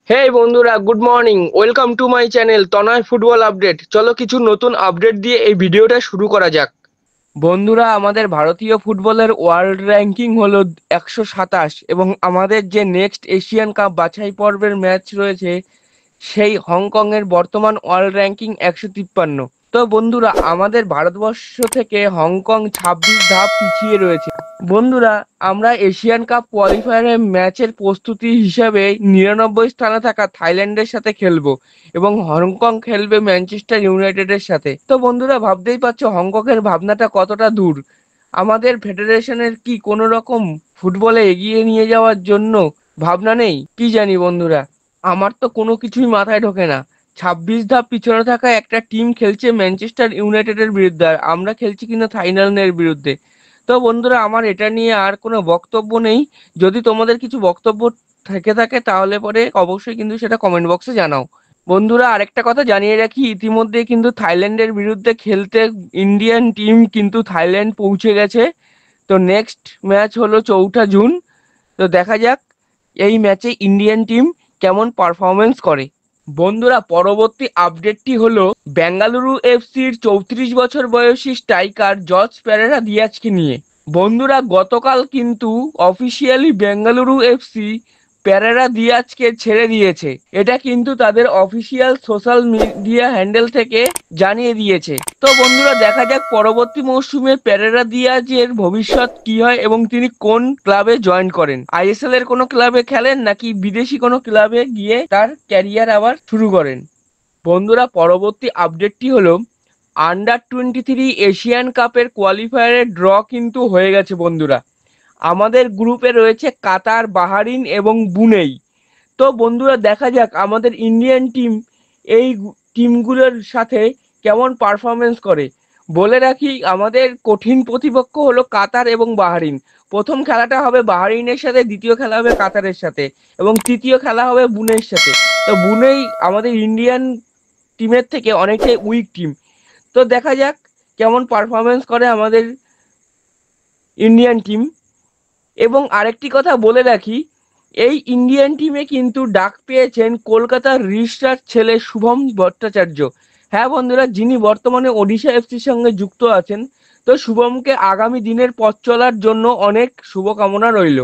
হে বন্ধুরা, good morning. Welcome to my channel Tanay football update. চলো কিছু নতুন আপডেট দিয়ে এই ভিডিওটা শুরু করা যাক। বন্ধুরা, আমাদের ভারতীয় ফুটবলের ওয়ার্ল্ড র্যাঙ্কিং হলো 127 এবং আমাদের যে নেক্সট এশিয়ান কাপ বাছাই পর্বের ম্যাচ রয়েছে সেই হংকংয়ের বর্তমান ওয়ার্ল্ড র্যাঙ্কিং 153। তো বন্ধুরা, আমাদের ভারতবর্ষ থেকে হংকং 26 ধাপ পিছিয়ে রয়েছে। বন্ধুরা, আমরা এশিয়ান কাপ কোয়ালিফায়ারের ম্যাচের প্রস্তুতি হিসাবে 99 স্থানে থাকা থাইল্যান্ডের সাথে খেলবো এবং হংকং খেলবে ম্যানচেস্টার ইউনাইটেডের সাথে। তো বন্ধুরা, ভাবতেই পারছো হংকংয়ের ভাবনাটা কতটা দূর। আমাদের ফেডারেশনের কি কোনো রকম ফুটবলে এগিয়ে নিয়ে যাওয়ার জন্য ভাবনা নেই? কি জানি বন্ধুরা, আমার তো কোনো কিছুই মাথায় ঢোকে না। 26 ধাপ পিছনে থাকা একটা টিম খেলছে ম্যানচেস্টার ইউনাইটেডের বিরুদ্ধে, আর আমরা খেলছি কিনা থাইল্যান্ডের বিরুদ্ধে। তো বন্ধুরা, আমার এটা নিয়ে আর কোনো বক্তব্য নেই। যদি তোমাদের কিছু বক্তব্য থেকে থাকে তাহলে পরে অবশ্যই কিন্তু সেটা কমেন্ট বক্সে জানাও। বন্ধুরা, আরেকটা কথা জানিয়ে রাখি, ইতিমধ্যে কিন্তু থাইল্যান্ডের বিরুদ্ধে খেলতে ইন্ডিয়ান টিম কিন্তু থাইল্যান্ড পৌঁছে গেছে। তো নেক্সট ম্যাচ হলো 4 জুন। তো দেখা যাক এই ম্যাচে ইন্ডিয়ান টিম কেমন পারফরমেন্স করে। বন্ধুরা, পরবর্তী আপডেটটি হলো বেঙ্গালুরু এফসির 34 বছর বয়সী স্ট্রাইকার জর্জ পেরেরা দিয়াজকে নিয়ে। বন্ধুরা, গতকাল কিন্তু অফিসিয়ালি বেঙ্গালুরু এফসি পেরেরা দিয়াজকে ছেড়ে দিয়েছে। এটা কিন্তু তাদের অফিসিয়াল সোশ্যাল মিডিয়া হ্যান্ডেল থেকে জানিয়ে দিয়েছে। তো বন্ধুরা, দেখা যাক পরবর্তী মৌসুমে পেরেরা দিয়াজের ভবিষ্যৎ কি হয় এবং তিনি কোন ক্লাবে জয়েন করেন। আইএসএল এর কোনো ক্লাবে খেলেন নাকি বিদেশি কোনো ক্লাবে গিয়ে তার ক্যারিয়ার আবার শুরু করেন। বন্ধুরা, পরবর্তী আপডেটটি হলো আন্ডার 23 এশিয়ান কাপের কোয়ালিফায়ারের ড্র কিন্তু হয়ে গেছে। বন্ধুরা, আমাদের গ্রুপে রয়েছে কাতার, বাহারিন এবং বুনেই। তো বন্ধুরা, দেখা যাক আমাদের ইন্ডিয়ান টিম এই টিমগুলোর সাথে কেমন পারফরমেন্স করে। বলে রাখি, আমাদের কঠিন প্রতিপক্ষ হলো কাতার এবং বাহারিন। প্রথম খেলাটা হবে বাহারিনের সাথে, দ্বিতীয় খেলা হবে কাতারের সাথে এবং তৃতীয় খেলা হবে বুনের সাথে। তো বুনেই আমাদের ইন্ডিয়ান টিমের থেকে অনেকটাই উইক টিম। তো দেখা যাক কেমন পারফরমেন্স করে আমাদের ইন্ডিয়ান টিম। এবং আরেকটি কথা বলে রাখি, এই ইন্ডিয়ান টিমে কিন্তু ডাক পেয়েছেন কলকাতার রিস্টার ছেলে শুভম ভট্টাচার্য। হ্যাঁ বন্ধুরা, যিনি বর্তমানে ওডিশা এফসির সঙ্গে যুক্ত আছেন। তো শুভমকে আগামী দিনের পথ চলার জন্য অনেক শুভকামনা রইল।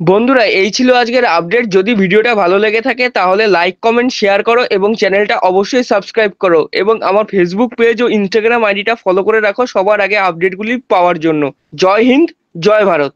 বন্ধুরা, এই ছিল আজকের আপডেট। যদি ভিডিওটা ভালো লেগে থাকে তাহলে লাইক, কমেন্ট, শেয়ার করো এবং চ্যানেলটা অবশ্যই সাবস্ক্রাইব করো এবং আমার ফেসবুক পেজ ও ইনস্টাগ্রাম আইডিটা ফলো করে রাখো সবার আগে আপডেটগুলি পাওয়ার জন্য। জয় হিন্দ, জয় ভারত।